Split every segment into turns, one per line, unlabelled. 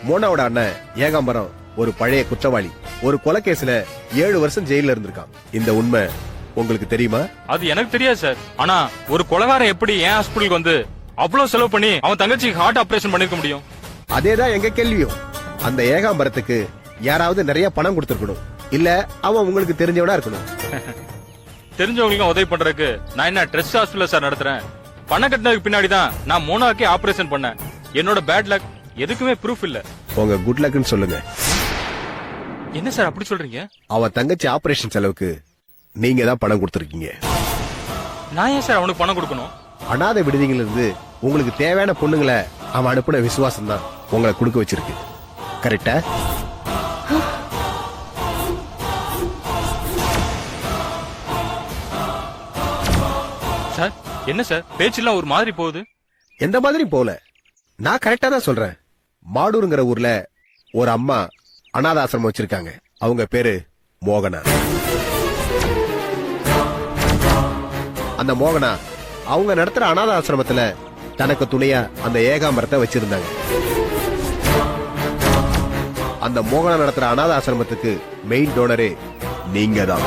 மோனாவோட அண்ணன் ஏகாம்பரம் ஒரு பழைய குற்றவாளி. ஒரு கொலை கேஸ்ல 7 வருஷம் ஜெயில இருந்திருக்கான். இந்த உண்மை உங்களுக்கு தெரியுமா?
அது எனக்கு தெரியாது சார். ஆனா ஒரு கொலைகாரன் எப்படி என் ஹாஸ்பிடலுக்கு வந்து அவ்வளவு செலவு பண்ணி அவன் தங்கச்சிக்கு ஹார்ட் ஆபரேஷன் பண்ணிருக்க முடியும்?
அதேதான் எங்க கேள்வியும். அந்த ஏகாம்பரத்துக்கு யாராவது நிறைய பணம் கொடுத்திருக்கணும், இல்ல அவன் உங்களுக்கு தெரிஞ்சவனா இருக்கணும்.
தெரிஞ்சவங்களுக்கும் உதவி பண்றதுக்கு நான் என்ன ட்ரெஸ் ஹாஸ்பிடல் சார் நடத்துறேன்? பணம் கட்டினதுக்கு பின்னாடி தான் நான் மோனாக்கே ஆபரேஷன் பண்ணேன். என்னோட பேட் லக் எதுக்குமே ப்ரூஃப் இல்ல.
உங்க குட் லக்னு சொல்லுங்க.
என்ன சார் அப்படி சொல்றீங்க?
அவ தங்கச்சி ஆபரேஷன் செலவுக்கு நீங்க தான் பணம் கொடுத்திருக்கீங்க.
நான் ஏன் சார் அவனுக்கு பணம் கொடுக்கணும்?
அனாதை விடுதிகள் இருந்து உங்களுக்கு தேவையான பொண்ணுங்களை அவன் அனுப்பின விசுவாசம் தான் உங்களை கொடுக்க வச்சிருக்கு. கரெக்டா?
சார் என்ன சார் பேச்செல்லாம் ஒரு மாதிரி போகுது?
எந்த மாதிரி போல, நான் கரெக்டா தான் சொல்றேன். மாடூருங்கிற ஊர்ல ஒரு அம்மா அனாதை ஆசிரமம் வச்சிருக்காங்க. அவங்க பேரு மோகனா. அந்த மோகனா அவங்க நடத்துற அனாதை ஆசிரமத்துல தனக்கு துணையா அந்த ஏகாம்பரத்தை வச்சிருந்தாங்க. அந்த மோகனா நடத்துற அனாதை ஆசிரமத்துக்கு மெயின் டோனரே நீங்க தான்.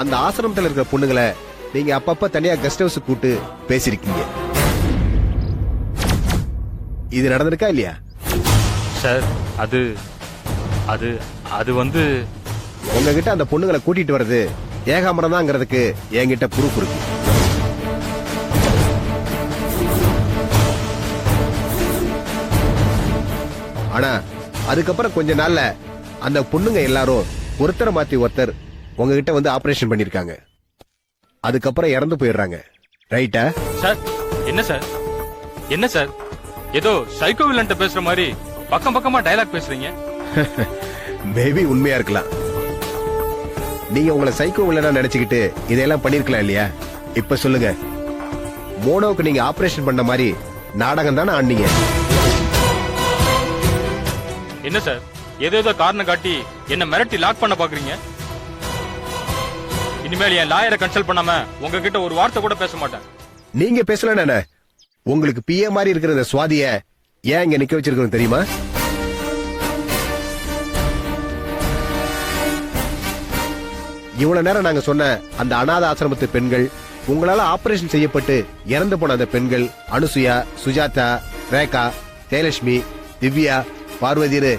அந்த ஆசிரமத்தில் இருக்கிற பொண்ணுங்களை நீங்க அப்பப்ப தனியா கெஸ்ட் ஹவுஸ் கூட்டு பேசிருக்கீங்க. இது நடந்திருக்கா இல்லையா?
சார் அது அது அது வந்து
உங்ககிட்ட அந்த பொண்ணுங்களை கூட்டிட்டு வர்றது ஏகாம்பரம் தான்ங்கிறதுக்கு என்கிட்ட ப்ரூஃப் இருக்கு. ஆனா அதுக்கப்புறம் கொஞ்ச நாள்ல அந்த பொண்ணுங்க எல்லாரும் ஒருத்தரை மாத்தி ஒருத்தர் உங்ககிட்ட வந்து ஆபரேஷன் பண்ணிருக்காங்க. அதுக்கப்புறம் இறந்து போயிடுறாங்க. ரைட்டா?
சார் என்ன சார் என்ன சார் ஏதோ சைக்கோ வில்லன்ட்ட பேசுற மாதிரி பக்கம் பக்கமா டயலாக் பேசுறீங்க.
மேபி உண்மையா இருக்கலாம். நீங்க உங்களை சைக்கோ வில்லனா நினைச்சுக்கிட்டு இதெல்லாம் பண்ணிருக்கலாம் இல்லையா? இப்ப சொல்லுங்க, மோனோவுக்கு நீங்க ஆபரேஷன் பண்ண மாதிரி நாடகம் தானே ஆனீங்க?
என்ன சார் ஏதோ காரணம் காட்டி என்ன மிரட்டி லாக் பண்ண பாக்குறீங்க? இனிமேல் என் லாயரை கன்சல்ட் பண்ணாம உங்ககிட்ட ஒரு வார்த்தை கூட பேச மாட்டேன்.
நீங்க பேசல, உங்களுக்கு பிஏ மாதிரி இருக்கிற இந்த சுவாதிய ஏன் இங்க நிக்க வச்சிருக்கோம் தெரியுமா? இவ்வளவு நேரம் நாங்க சொன்ன அந்த அனாதை ஆசிரமத்து பெண்கள், உங்களால ஆபரேஷன் செய்யப்பட்டு இறந்து போன அந்த பெண்கள் அனுசுயா, சுஜாதா, ரேகா, ஜெயலட்சுமி, திவ்யா, பார்வதினு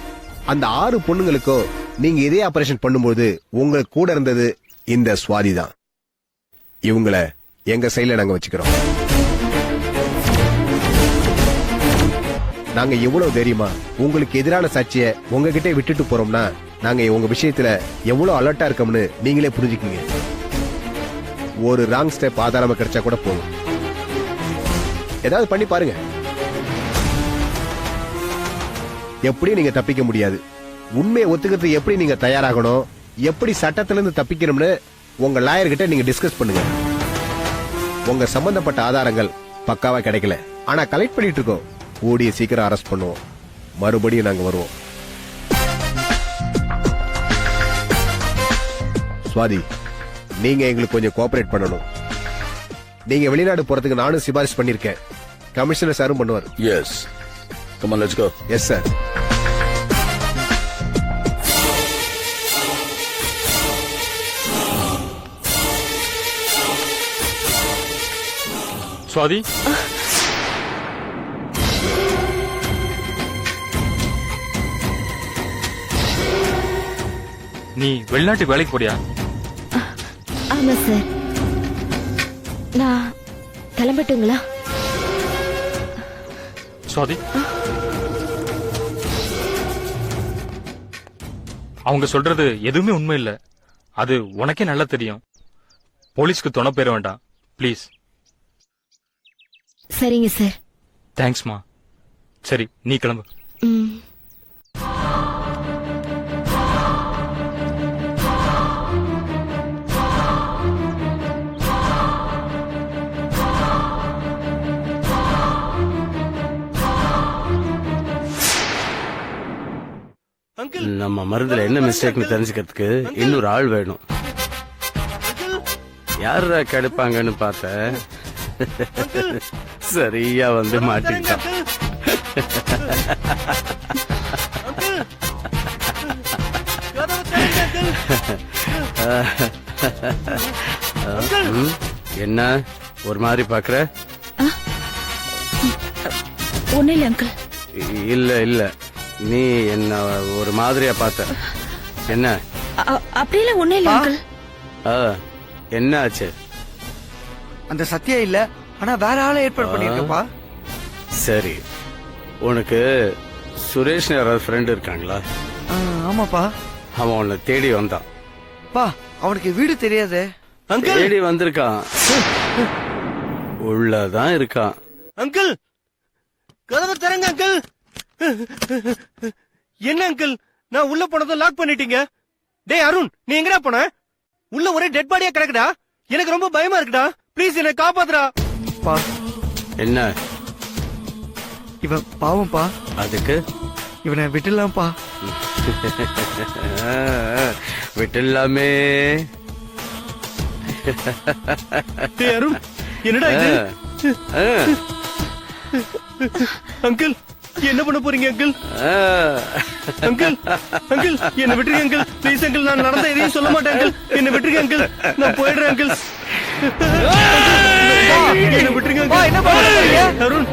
அந்த 6 பொண்ணுங்களுக்கோ நீங்க இதே ஆபரேஷன் பண்ணும்போது உங்களுக்கு கூட இருந்தது இந்த சுவாதி தான். இவங்கள எங்க சைடுல நாங்க வச்சுக்கிறோம். நாங்க எவ்வளவு தைரியமா உங்களுக்கு எதிரான சாட்சிய உங்ககிட்ட விட்டுட்டு போறோம்னா நாங்க உங்க விஷயத்துல எவ்வளவு அலர்ட்டா இருக்கோம்னு நீங்களே புரிஞ்சுக்கீங்க. ஒரு ராங் ஸ்டெப் ஆதாரமா கிடைச்சா கூட போகும். ஏதாவது பண்ணி பாருங்க. எப்படி நீங்க தப்பிக்க முடியாது. உண்மையை ஒத்துக்கிறது எப்படி நீங்க தயாராகணும், எப்படி சட்டத்துல இருந்து தப்பிக்கணும்னு உங்க லாயர் கிட்ட நீங்க டிஸ்கஸ் பண்ணுங்க. உங்க சம்பந்தப்பட்ட ஆதாரங்கள் பக்காவா கிடைக்கல, ஆனா கலெக்ட் பண்ணிட்டு இருக்கோம். கூடிய சீக்கிரம் அரெஸ்ட் பண்ணுவோம். மறுபடியும் நாங்க வருவோம். சுவாதி, நீங்க எங்களுக்கு கொஞ்சம் கோஆபரேட் பண்ணணும். நீங்க வெளிநாடு போறதுக்கு நானும் சிபாரிசு பண்ணிருக்கேன். கமிஷனர் சாரும் பண்ணுவார்.
Yes, come on, let's go.
Yes sir.
Swathi, நீ வெளிநாட்டுக்கு வேலைக்கு போறியா?
ஆமா சார். நான் கிளம்பட்டுங்களா?
சுவாதி, அவங்க சொல்றது எதுவுமே உண்மை இல்ல. அது உனக்கே நல்லா தெரியும். போலீஸ்க்கு துணை போயிட வேண்டாம் பிளீஸ்.
சரிங்க சார்.
தேங்க்ஸ்மா. சரி, நீ கிளம்பு.
நம்ம மருந்துல என்ன மிஸ்டேக்னு தெரிஞ்சுக்கிறதுக்கு இன்னொரு ஆள் வேணும். யாரா கிடைப்பாங்கன்னு பார்த்த சரியா வந்து மாட்டிக்கிட்டான். ம், என்ன ஒரு மாதிரி பாக்குற?
ஒண்ணு இல்ல அங்கிள்.
இல்ல இல்ல, நீ என்ன ஒரு மாதிரியா பார்த்த. என்ன?
அப்படியெல்லாம் ஒண்ணு இல்ல அங்கிள்.
ஆ, என்ன ஆச்சு?
அந்த சத்யா இல்ல, ஆனா வேற ஆளை ஏற்பாடு பண்ணிருக்கப்பா.
சரி, உனக்கு சுரேஷ் யாராவது ஃப்ரெண்ட் இருக்காங்களா?
ஆமாப்பா.
அவன் உன்னை தேடி வந்தான்.
பா, அவனுக்கு வீடு தெரியாதே.
அங்கிள்
தேடி வந்திருக்கான். உள்ளதான் இருக்கான்.
அங்கிள் கதவை திறங்க அங்கிள். என்ன அங்கிள், நான் உள்ள போனதை லாக் பண்ணிட்டீங்க. டேய் அருண், நீ எங்கடா போன? உள்ள ஒரே டெட் பாடியா கிடக்குடா. எனக்கு ரொம்ப பயமா இருக்குடா. ப்ளீஸ் என்னை காப்பாத்துடா.
பா,
என்ன
இவன் பாவம்பா.
அதுக்கு?
இவனை விட்டுலாம்ப்பா.
விட்டுலாமே.
டேய் அருண், என்னடா இது? அங்கிள் என்ன பண்ண போறீங்க அங்கிள்? அங்கிள் அங்கிள் என்ன விட்டுருங்க அங்கிள். ப்ளீஸ் அங்கிள், நான் நடந்த எதையும் சொல்ல மாட்டேன் அங்கிள். என்ன விட்டுருங்க அங்கிள், நான் போயிடுறேன் அங்கிள். என்ன விட்டுருங்க அங்கிள்.
என்ன பண்றீங்க?
அருண்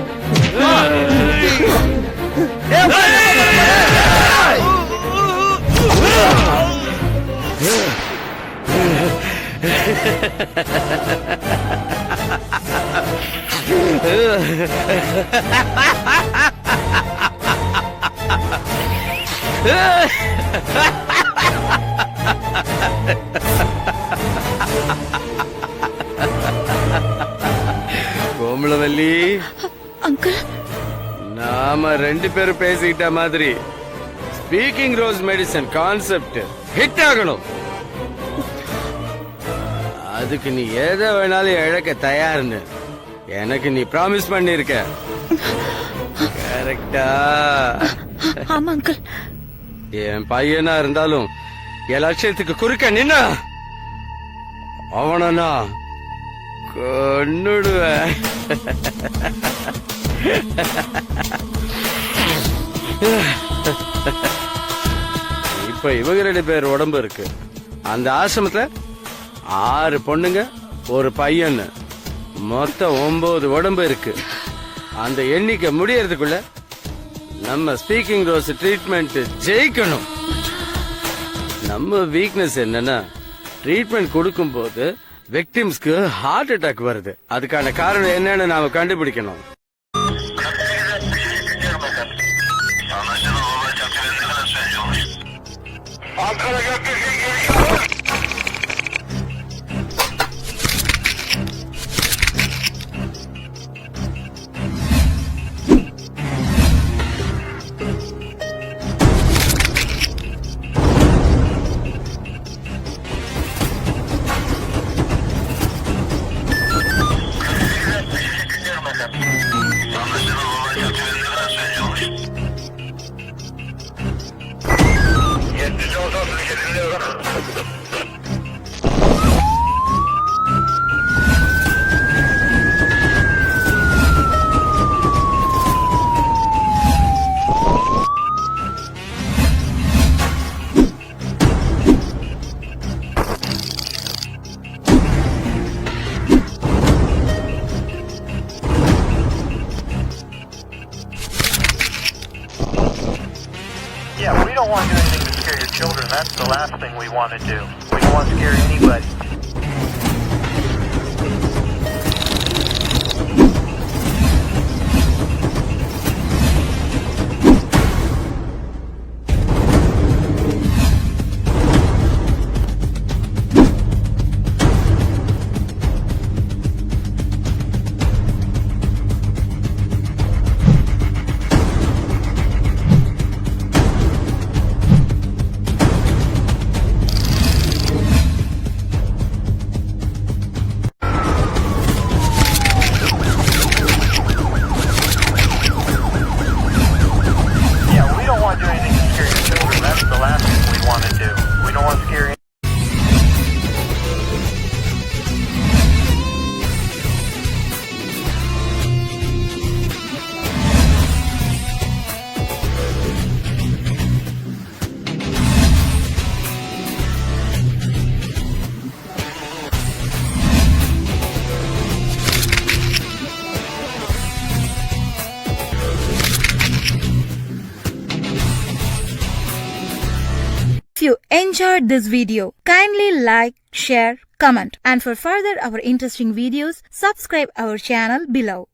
கோமலவல்லி,
அங்கிள்,
நாம ரெண்டு பேரும் பேசிக்கிட்ட மாதிரி speaking rose medicine concept hit ஆகணும். அதுக்கு நீ எதை வேணாலும் இழக்க தயார்னு எனக்கு நீ ப்ராமிஸ் பண்ணிருக்க. கரெக்டா?
ஆமா அங்கிள்.
என் பையனா இருந்தாலும் என் லட்சியத்துக்கு குறுக்க நின்னா அவனை நான் கொன்னுடுவேன். இப்ப இவங்க 2 பேர் உடம்பு இருக்கு. அந்த ஆசிரமத்துல 6 பொண்ணுங்க ஒரு பையன், மொத்தம் 9 உடம்பு இருக்கு. அந்த எண்ணிக்கை முடியறதுக்குள்ள நம்ம ஸ்பீக்கிங் ரோஸ் ட்ரீட்மெண்ட் ஜெயிக்கணும். நம்ம வீக்னஸ் என்னன்னா, ட்ரீட்மெண்ட் கொடுக்கும் போது விக்டிம்ஸ்க்கு ஹார்ட் அட்டாக் வருது. அதுக்கான காரணம் என்னன்னு நாம கண்டுபிடிக்கணும்.
Yeah, we don't want to do anything to scare your children. That's the last thing we want to do. We don't want to scare anybody.
If you enjoyed this video, kindly like, share, comment, and for further our interesting videos, subscribe our channel below.